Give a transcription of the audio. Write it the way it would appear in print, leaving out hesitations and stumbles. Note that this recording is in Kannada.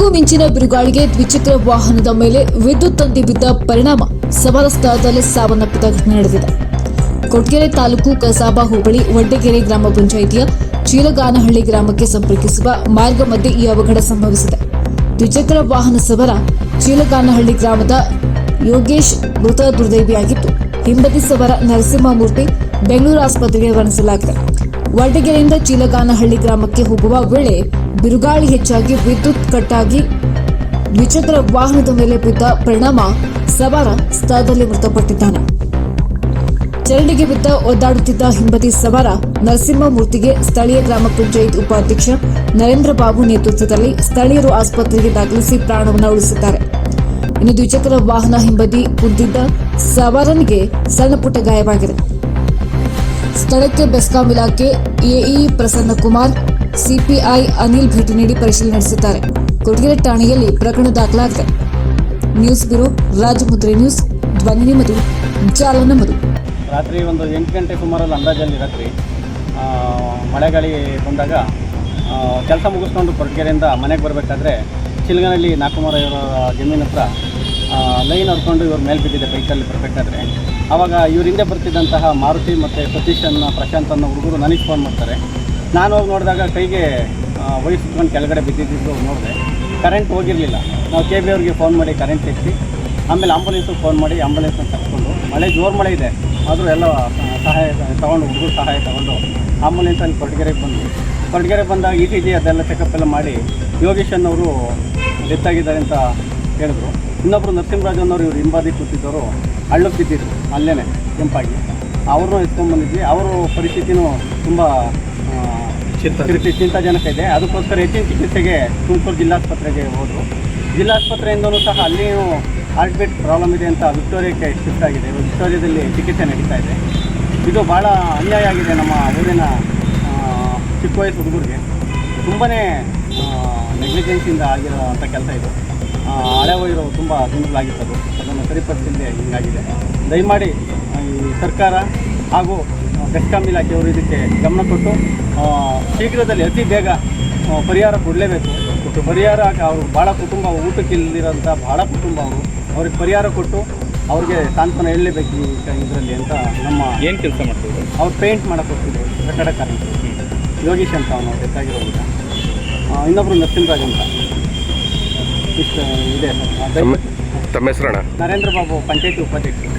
ಗುಡುಗು ಮಿಂಚಿನ ಬಿರುಗಾಳಿಗೆ ದ್ವಿಚಕ್ರ ವಾಹನದ ಮೇಲೆ ವಿದ್ಯುತ್ ತಂತಿ ಬಿದ್ದ ಪರಿಣಾಮ ಸವಾಲ ಸ್ಥಳದಲ್ಲಿ ಸಾವನ್ನಪ್ಪಿದ ಘಟನೆ ನಡೆದಿದೆ. ಕೊಟ್ಗೆರೆ ತಾಲೂಕು ಕಸಾಬಾ ಹೋಬಳಿ ವಡ್ಡೆಗೆರೆ ಗ್ರಾಮ ಪಂಚಾಯಿತಿಯ ಚೀಲಗಾನಹಳ್ಳಿ ಗ್ರಾಮಕ್ಕೆ ಸಂಪರ್ಕಿಸುವ ಮಾರ್ಗ ಮಧ್ಯೆ ಈ ಅವಘಡ ಸಂಭವಿಸಿದೆ. ದ್ವಿಚಕ್ರ ವಾಹನ ಸವಾರ ಚೀಲಗಾನಹಳ್ಳಿ ಗ್ರಾಮದ ಯೋಗೇಶ್ ಮೃತ ದುರ್ದೈವಿಯಾಗಿದ್ದು, ಹಿಂಬದಿ ಸವಾರ ನರಸಿಂಹಮೂರ್ತಿ ಬೆಂಗಳೂರು ಆಸ್ಪತ್ರೆಗೆ ರವಾನಿಸಲಾಗಿದೆ. ವಡ್ಡೆಗೆರೆಯಿಂದ ಚೀಲಗಾನಹಳ್ಳಿ ಗ್ರಾಮಕ್ಕೆ ಹೋಗುವ ವೇಳೆ ಬಿರುಗಾಳಿ ಹೆಚ್ಚಾಗಿ ವಿದ್ಯುತ್ ಕಟ್ಟಾಗಿ ದ್ವಿಚಕ್ರ ವಾಹನದ ಮೇಲೆ ಬಿದ್ದ ಪರಿಣಾಮ ಸವಾರ ಸ್ಥಳದಲ್ಲಿ ಮೃತಪಟ್ಟಿದ್ದಾನೆ. ಚರಂಡಿಗೆ ಬಿದ್ದ ಒದ್ದಾಡುತ್ತಿದ್ದ ಹಿಂಬದಿ ಸವಾರ ನರಸಿಂಹಮೂರ್ತಿಗೆ ಸ್ಥಳೀಯ ಗ್ರಾಮ ಪಂಚಾಯತ್ ಉಪಾಧ್ಯಕ್ಷ ನರೇಂದ್ರ ಬಾಬು ನೇತೃತ್ವದಲ್ಲಿ ಸ್ಥಳೀಯರು ಆಸ್ಪತ್ರೆಗೆ ದಾಖಲಿಸಿ ಪ್ರಾಣವನ್ನು ಉಳಿಸಿದ್ದಾರೆ. ಇನ್ನು ದ್ವಿಚಕ್ರ ವಾಹನ ಹಿಂಬದಿ ಕುಂದಿದ್ದ ಸವಾರನಿಗೆ ಸಣ್ಣಪುಟ್ಟ ಗಾಯವಾಗಿದೆ. ಸ್ಥಳಕ್ಕೆ ಬೆಸ್ಕಾಂ ಇಲಾಖೆ ಎಇ ಪ್ರಸನ್ನಕುಮಾರ್, ಸಿಪಿಐ ಅನಿಲ್ ಭೇಟಿ ನೀಡಿ ಪರಿಶೀಲನೆ ನಡೆಸಿದ್ದಾರೆ. ಕೊಟ್ಗೆರೆ ಠಾಣೆಯಲ್ಲಿ ಪ್ರಕರಣ ದಾಖಲಾಗಿದೆ. ನ್ಯೂಸ್ ಬ್ಯೂರೋ, ರಾಜಮುದ್ರೆ ನ್ಯೂಸ್, ಧ್ವನಿ ನಿಮ್ಮದು, ಜಾಲ ನಮ್ಮದು. ರಾತ್ರಿ ಒಂದು 8 ಗಂಟೆ ಸುಮಾರಲ್ಲಿ ಅಂದಾಜಲ್ಲಿ ರಾತ್ರಿ ಮಳೆಗಾಳಿ ಬಂದಾಗ ಕೆಲಸ ಮುಗಿಸ್ಕೊಂಡು ಕೊಟ್ಗೆರೆಯಿಂದ ಮನೆಗೆ ಬರಬೇಕಾದ್ರೆ ಚಿಲ್ಗನಲ್ಲಿ ನಾಕುಮಾರ ಇವರ ಜಮೀನು ಹತ್ರ ಲೈನ್ ಹರ್ಕೊಂಡು ಇವ್ರ ಮೇಲೆ ಬಿದ್ದಿದೆ ಬೈಕಲ್ಲಿ ಬರಬೇಕಾದ್ರೆ. ಆವಾಗ ಇವ್ರ ಹಿಂದೆ ಬರ್ತಿದ್ದಂತಹ ಮಾರುತಿ ಮತ್ತು ಸತೀಶ್ ಪ್ರಶಾಂತ್ ಅನ್ನೋ ಹುಡುಗರು ನನಗೆ ಫೋನ್ ಮಾಡ್ತಾರೆ. ನಾನು ಹೋಗಿ ನೋಡಿದಾಗ ಕೈಗೆ ವಹಿಸ್ಕೊಂಡು ಕೆಳಗಡೆ ಬಿದ್ದಿದ್ದು ನೋಡಿದೆ. ಕರೆಂಟ್ ಹೋಗಿರಲಿಲ್ಲ. ನಾವು KB ಅವ್ರಿಗೆ ಫೋನ್ ಮಾಡಿ ಕರೆಂಟ್ ತೆಗೆಸಿ ಆಮೇಲೆ ಆಂಬುಲೆನ್ಸಿಗೆ ಫೋನ್ ಮಾಡಿ ಆಂಬುಲೆನ್ಸ್ನ ಕರ್ಕೊಂಡು, ಮಳೆ ಜೋರು ಮಳೆ ಇದೆ ಆದರೂ ಎಲ್ಲ ಸಹಾಯ ತೊಗೊಂಡು ಹುಡುಗರು ಸಹಾಯ ತೊಗೊಂಡು ಆಂಬುಲೆನ್ಸಲ್ಲಿ ಕೊಟ್ಗೆರೆಗೆ ಬಂದಾಗ ECG ಅದೆಲ್ಲ ಚೆಕಪ್ ಎಲ್ಲ ಮಾಡಿ ಯೋಗೇಶ್ ಅನ್ನೋರು ಡೆತ್ ಆಗಿದ್ದಾರೆ ಅಂತ ಹೇಳಿದ್ರು. ಇನ್ನೊಬ್ಬರು ನರಸಿಂಹರಾಜ್ ಅನ್ನೋರು ಇವರು ಹಿಂಬದಿ ಕೂತಿದ್ದವರು ಹಳ್ಳಕ್ಕೆ ಬಿದ್ದಿದ್ರು ಅಲ್ಲೇ ಕೆಂಪಾಗಿ. ಅವ್ರನ್ನೂ ಎತ್ಕೊಂಡ್ಬಂದಿದ್ವಿ. ಅವರ ಪರಿಸ್ಥಿತಿನೂ ತುಂಬ ಚಿಂತಾಜನಕ ಇದೆ. ಅದಕ್ಕೋಸ್ಕರ ಹೆಚ್ಚಿನ ಚಿಕಿತ್ಸೆಗೆ ತುಮಕೂರು ಜಿಲ್ಲಾಸ್ಪತ್ರೆಗೆ ಹೋದರು. ಜಿಲ್ಲಾಸ್ಪತ್ರೆಯಿಂದಲೂ ಸಹ ಅಲ್ಲಿಯೂ ಹಾರ್ಟ್ ಬೀಟ್ ಪ್ರಾಬ್ಲಮ್ ಇದೆ ಅಂತ ವಿಕ್ಟೋರಿಯಾಕ್ಕೆ ಶಿಫ್ಟ್ ಆಗಿದೆ. ವಿಕ್ಟೋರಿಯಾದಲ್ಲಿ ಚಿಕಿತ್ಸೆ ನಡೀತಾ ಇದೆ. ಇದು ಭಾಳ ಅನ್ಯಾಯ ಆಗಿದೆ ನಮ್ಮ ಊರಿನ ಚಿಕ್ಕ ವಯಸ್ಸು ಹುಡುಗರಿಗೆ. ತುಂಬಾ ನೆಗ್ಲಿಜೆನ್ಸಿಯಿಂದ ಆಗಿರೋವಂಥ ಕೆಲಸ ಇದು. ಹಳೆ ವೈರು ತುಂಬ ದುಂಡಲಾಗಿತ್ತದು, ಅದನ್ನು ಸರಿಪಡಿಸಿಲ್ಲದೆ ಹಿಂಗಾಗಿದೆ. ದಯಮಾಡಿ ಈ ಸರ್ಕಾರ ಹಾಗೂ ಬೆಸ್ಕಾಂ ಇಲಾಖೆಯವರು ಇದಕ್ಕೆ ಗಮನ ಕೊಟ್ಟು ಶೀಘ್ರದಲ್ಲಿ ಅತಿ ಬೇಗ ಪರಿಹಾರ ಕೊಡಲೇಬೇಕು. ಪರಿಹಾರ ಅವರು ಭಾಳ ಕುಟುಂಬ ಊಟಕ್ಕಿಲ್ಲದಿರೋಂಥ ಭಾಳ ಕುಟುಂಬ ಅವ್ರಿಗೆ ಪರಿಹಾರ ಕೊಟ್ಟು ಅವ್ರಿಗೆ ಸಾಂತ್ವನ ಹೇಳಲೇಬೇಕು ಇದರಲ್ಲಿ ಅಂತ. ನಮ್ಮ ಏನು ಕೆಲಸ ಮಾಡ್ತಿದ್ರು? ಅವ್ರು ಪೇಂಟ್ ಮಾಡೋಕ್ಕೆ ಹೋಗ್ತಿದ್ರು, ಕಟ್ಟಡ ಕಾರ್ಮಿಕರು. ಯೋಗೀಶ್ ಅಂತ ಅವನು ಡೆತ್ತಾಗಿರೋದು. ಇನ್ನೊಬ್ಬರು ನರಸಿಂಹರಾಜ್ ಅಂತ. ಇಷ್ಟು ಇದೆ. ತಮ್ಮ ಹೆಸರಣ್ಣ? ನರೇಂದ್ರ ಬಾಬು, ಪಂಚಾಯತಿ ಉಪಾಧ್ಯಕ್ಷರು.